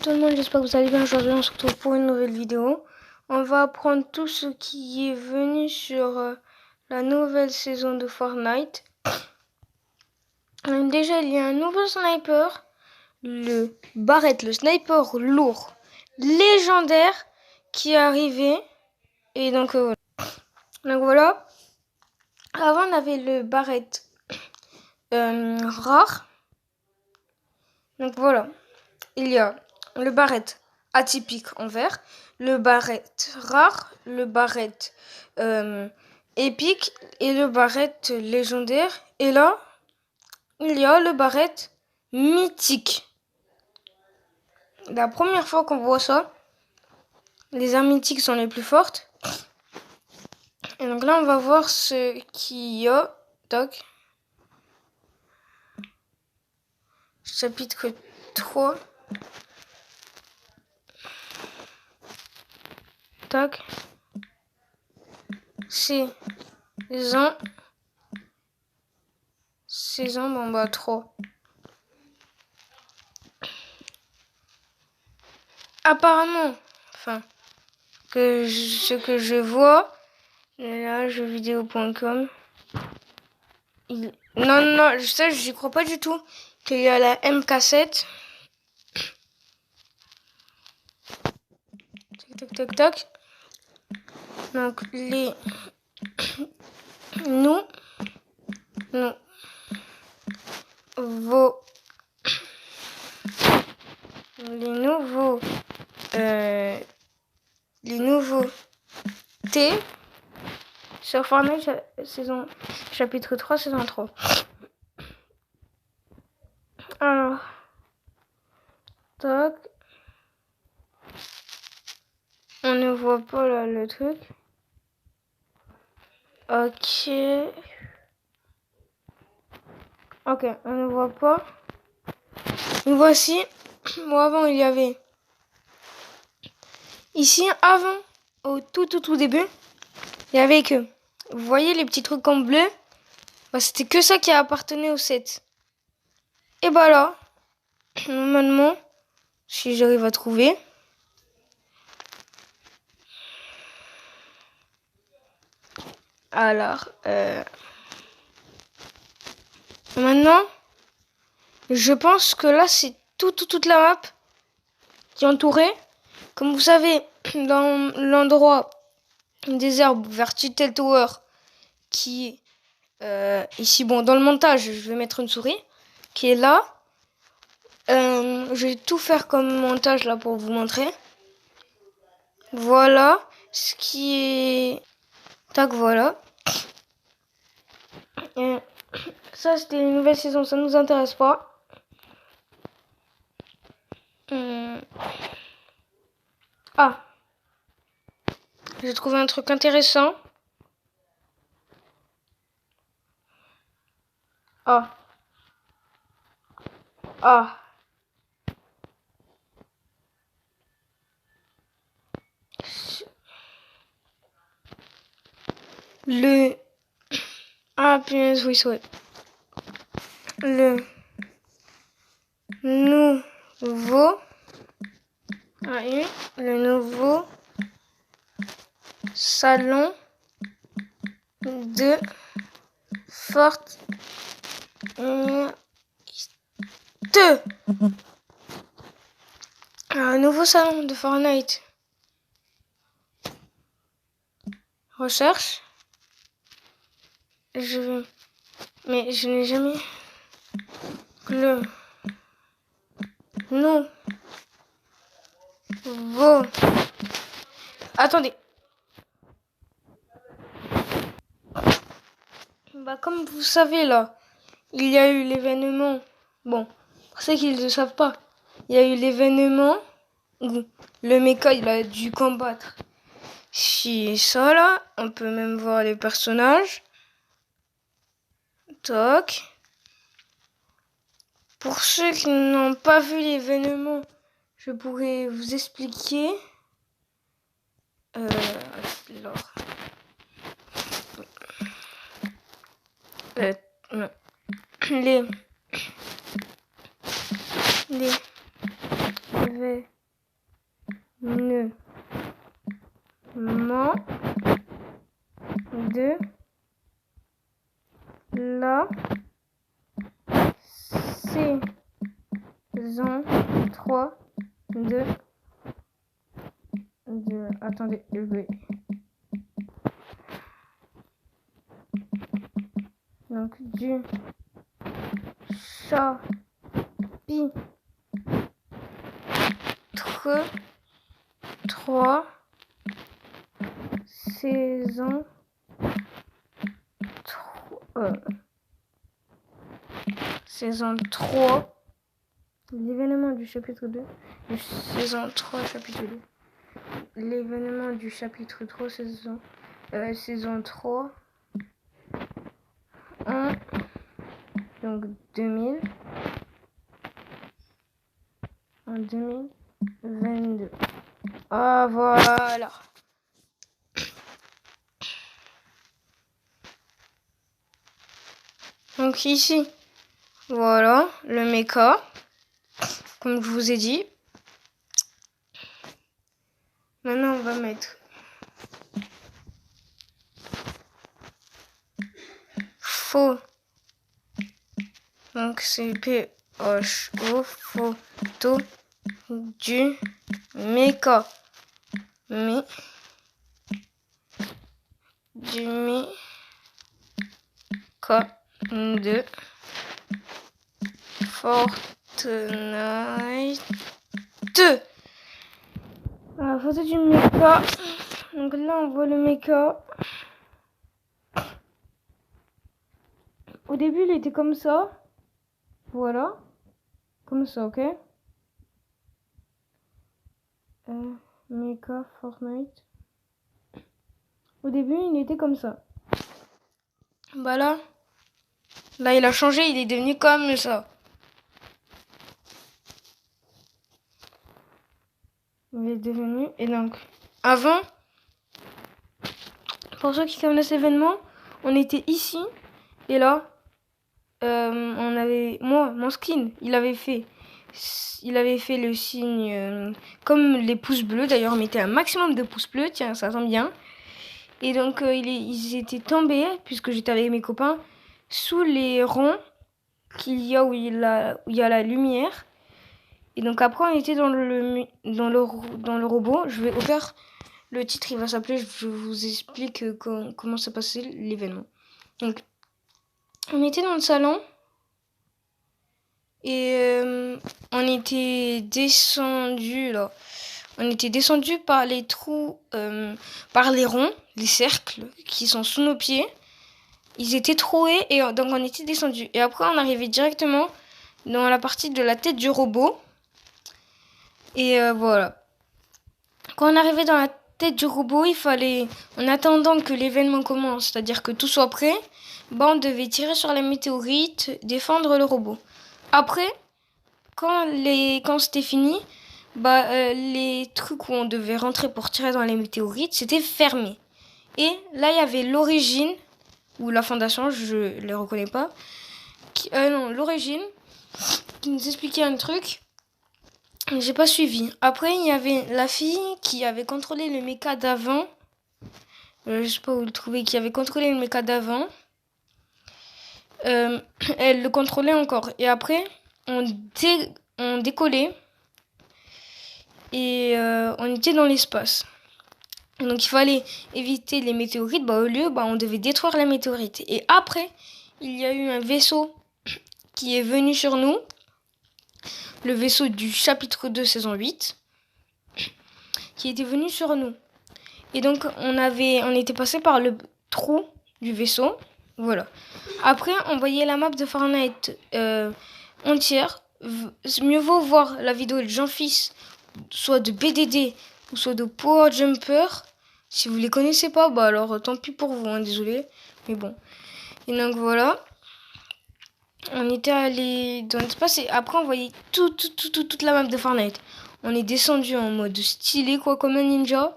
Tout le monde, j'espère que vous allez bien. Aujourd'hui, on se retrouve pour une nouvelle vidéo. On va apprendre tout ce qui est venu sur la nouvelle saison de Fortnite. Déjà, il y a un nouveau sniper, le Barrett, le sniper lourd, légendaire, qui est arrivé. Et donc voilà. Avant, on avait le Barrett rare. Donc voilà. Il y a le Barrett atypique en vert, le Barrett rare, le Barrett épique et le Barrett légendaire. Et là, il y a le Barrett mythique. La première fois qu'on voit ça, les armes mythiques sont les plus fortes. Et donc là, on va voir ce qu'il y a. Tac. Chapitre 3. Tac. Saison. Bon bah 3. Apparemment, ce que je vois, là, jeuxvideo.com, non, j'y crois pas du tout qu'il y a la MK7. Tac. Donc, les nouveaux T sur Fortnite saison chapitre 3 saison 3. Alors, tac. On ne voit pas là le truc. Ok, on ne voit pas. Nous voici. Bon, avant, il y avait ici, avant, au tout début, il y avait que, vous voyez les petits trucs en bleu, bah, c'était que ça qui appartenait au set. Et bah là, normalement, si j'arrive à trouver, alors, maintenant, je pense que là, c'est toute la map qui est entourée. Comme vous savez, dans l'endroit des herbes vers Tuttle Tower, qui est ici, bon, dans le montage, je vais mettre une souris, qui est là. Je vais tout faire comme montage là pour vous montrer. Voilà ce qui est... Tac, voilà. Et ça, c'était une nouvelle saison, ça nous intéresse pas. Ah, j'ai trouvé un truc intéressant. Ah. Punaise, oui, ouais. Le nouveau salon de Fortnite. Un nouveau salon de Fortnite. Recherche. Mais je n'ai jamais le nouveau. Attendez. Bah, comme vous savez là, il y a eu l'événement. Bon, pour ceux qui ne le savent pas, il y a eu l'événement où le mecha il a dû combattre. Si ça là, on peut même voir les personnages. Toc. Pour ceux qui n'ont pas vu l'événement, je pourrais vous expliquer. de la saison 3 attendez, donc du chapitre 3 saison 3 l'événement du chapitre 2 saison 3 chapitre 2 l'événement du chapitre 3 saison 3 en donc 2022. Ah voilà. Donc ici, voilà le mecha, comme je vous ai dit. Maintenant, on va mettre faux. Donc c'est PHO, photo du mecha. Du mecha de Fortnite. La photo du mecha. Donc là, on voit le mecha. Au début, il était comme ça. Voilà. Comme ça, ok? Mecha Fortnite. Au début, il était comme ça. Bah là, il a changé, il est devenu comme ça. Il est devenu... Et donc, avant, pour ceux qui connaissent l'événement, on était ici. Et là, on avait... Moi, mon skin, il avait fait le signe comme les pouces bleus. D'ailleurs, on mettait un maximum de pouces bleus. Tiens, ça tombe bien. Et donc, ils étaient tombés, puisque j'étais avec mes copains, sous les ronds qu'il y a où il y a la lumière. Et donc, après, on était dans le robot. Je vais ouvrir le titre, il va s'appeler, je vous explique comment s'est passé l'événement. Donc, on était dans le salon. Et on était descendu là. On était descendu par les trous, par les ronds, les cercles qui sont sous nos pieds. Ils étaient troués et donc on était descendu. Et après on arrivait directement dans la partie de la tête du robot. Et voilà. Quand on arrivait dans la tête du robot, il fallait, en attendant que l'événement commence, c'est-à-dire que tout soit prêt, on devait tirer sur la météorite, défendre le robot. Après, quand c'était fini, les trucs où on devait rentrer pour tirer dans les météorites, c'était fermé. Et là, il y avait l'origine, ou la fondation, je ne les reconnais pas. L'origine, qui nous expliquait un truc. J'ai pas suivi. Après, il y avait la fille qui avait contrôlé le méca d'avant. Je sais pas où le trouver, qui avait contrôlé le méca d'avant. Elle le contrôlait encore. Et après, on décollait. Et on était dans l'espace. Donc il fallait éviter les météorites. Au lieu, on devait détruire la météorite. Et après, il y a eu un vaisseau qui est venu sur nous. Le vaisseau du chapitre 2, saison 8. Qui était venu sur nous. Et donc, on était passé par le trou du vaisseau. Voilà. Après, on voyait la map de Fortnite entière. Mieux vaut voir la vidéo de Jean-Fils, soit de BDD ou soit de Power Jumper. Si vous les connaissez pas, alors tant pis pour vous, désolé. Mais bon. Et donc voilà. On était allé dans l'espace et après on voyait toute la map de Fortnite. On est descendu en mode stylé, comme un ninja.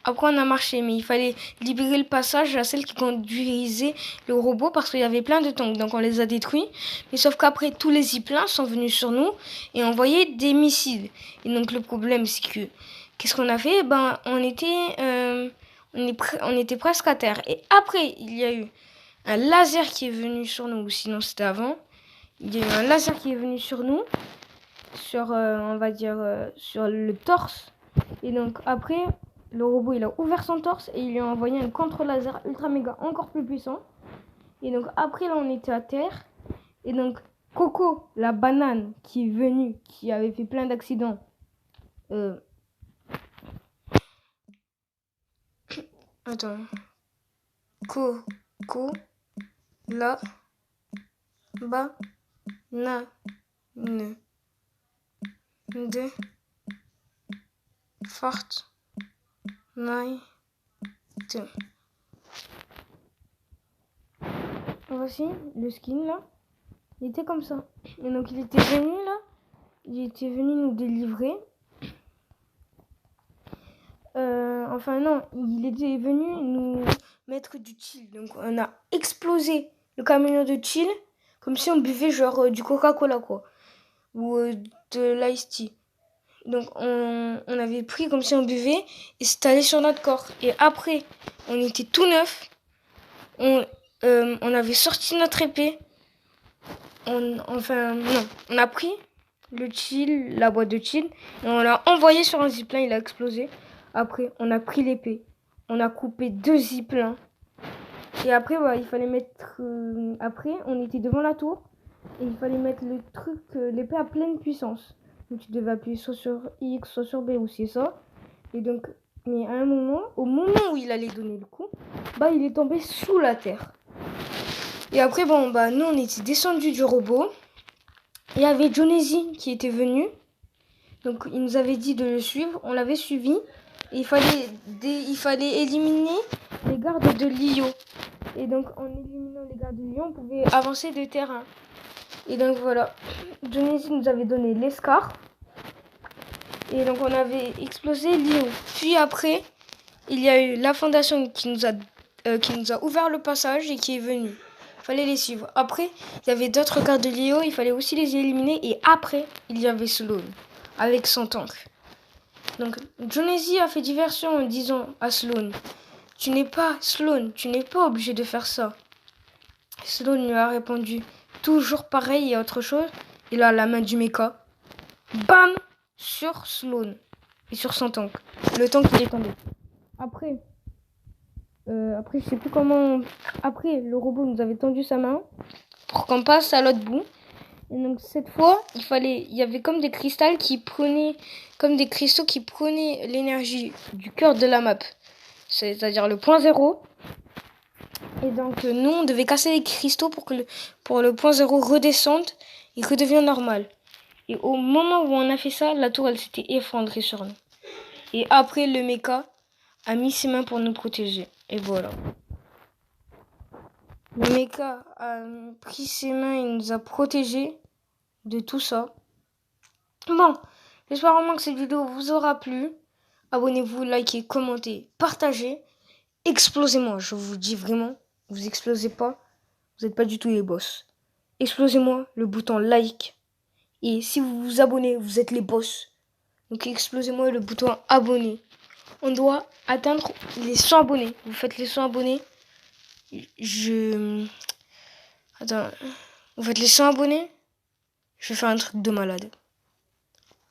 Après, on a marché, mais il fallait libérer le passage à celle qui conduisait le robot parce qu'il y avait plein de tanks. Donc, on les a détruits. Mais sauf qu'après, tous les ziplins sont venus sur nous et envoyaient des missiles. Et donc, le problème, c'est que, qu'est-ce qu'on a fait? Ben, on était presque à terre. Et après, il y a eu un laser qui est venu sur nous. Sinon, c'était avant. Il y a eu un laser qui est venu sur nous. On va dire, sur le torse. Et donc, après, le robot, il a ouvert son torse et il lui a envoyé un contre-laser ultra méga encore plus puissant. Et donc après, là, on était à terre. Et donc, Coco, la banane qui est venue, qui avait fait plein d'accidents. Attends. Coco, la banane de Fortnite. Voici le skin là. Il était comme ça. Et donc il était venu là. Il était venu nous délivrer. Enfin non, il était venu nous mettre du chill. Donc on a explosé le camion de chill comme si on buvait genre du Coca-Cola quoi. Ou de l'ice tea. Donc on avait pris comme si on buvait et c'est allé sur notre corps. Et après, on était tout neuf. On avait sorti notre épée. On a pris le chill, la boîte de chill, et on l'a envoyé sur un zipline, il a explosé. Après, on a pris l'épée. On a coupé 2 ziplins. Et après, il fallait mettre... après, on était devant la tour. Et il fallait mettre le truc, l'épée à pleine puissance. Donc tu devais appuyer soit sur X, soit sur B, ou c'est ça. Et donc, mais à un moment, au moment où il allait donner le coup, il est tombé sous la terre. Et après, nous, on était descendus du robot. Il y avait Jonesy qui était venu. Donc, il nous avait dit de le suivre. On l'avait suivi. Et il fallait éliminer les gardes de Lio. Et donc, en éliminant les gardes de Lio, on pouvait avancer de terrain. Et donc, voilà. Jonesy nous avait donné l'escar. Et donc, on avait explosé Lio. Puis après, il y a eu la fondation qui nous a ouvert le passage et qui est venue. Il fallait les suivre. Après, il y avait d'autres gardes de Lio. Il fallait aussi les éliminer. Et après, il y avait Sloan avec son tank. Donc, Jonesy a fait diversion en disant à Sloan, tu n'es pas obligé de faire ça. Sloan lui a répondu, toujours pareil et autre chose. Il a la main du mecha. Bam! Sur Sloan. Et sur son tank. Le tank, il est tombé. Après, je sais plus comment... Après, le robot nous avait tendu sa main pour qu'on passe à l'autre bout. Et donc cette fois, il y avait comme des cristaux qui prenaient l'énergie du cœur de la map, c'est-à-dire le point zéro. Et donc nous, on devait casser les cristaux pour le point zéro redescende et redevienne normal. Et au moment où on a fait ça, la tour elle s'était effondrée sur nous. Et après, le mecha a mis ses mains pour nous protéger. Et voilà. Le mecha a pris ses mains et nous a protégés de tout ça. Bon, j'espère vraiment que cette vidéo vous aura plu. Abonnez-vous, likez, commentez, partagez. Explosez-moi, je vous dis vraiment. Vous explosez pas, vous n'êtes pas du tout les boss. Explosez-moi le bouton like. Et si vous vous abonnez, vous êtes les boss. Donc explosez-moi le bouton abonner. On doit atteindre les 100 abonnés. Vous faites les 100 abonnés. Attends. Vous faites les 100 abonnés. Je vais faire un truc de malade.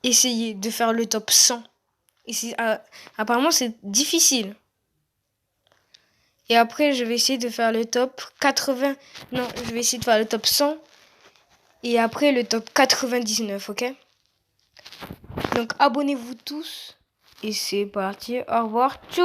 Essayez de faire le top 100. Apparemment, c'est difficile. Et après, je vais essayer de faire le top 80. Non, je vais essayer de faire le top 100. Et après, le top 99, ok? Donc, abonnez-vous tous. Et c'est parti. Au revoir. Tchou!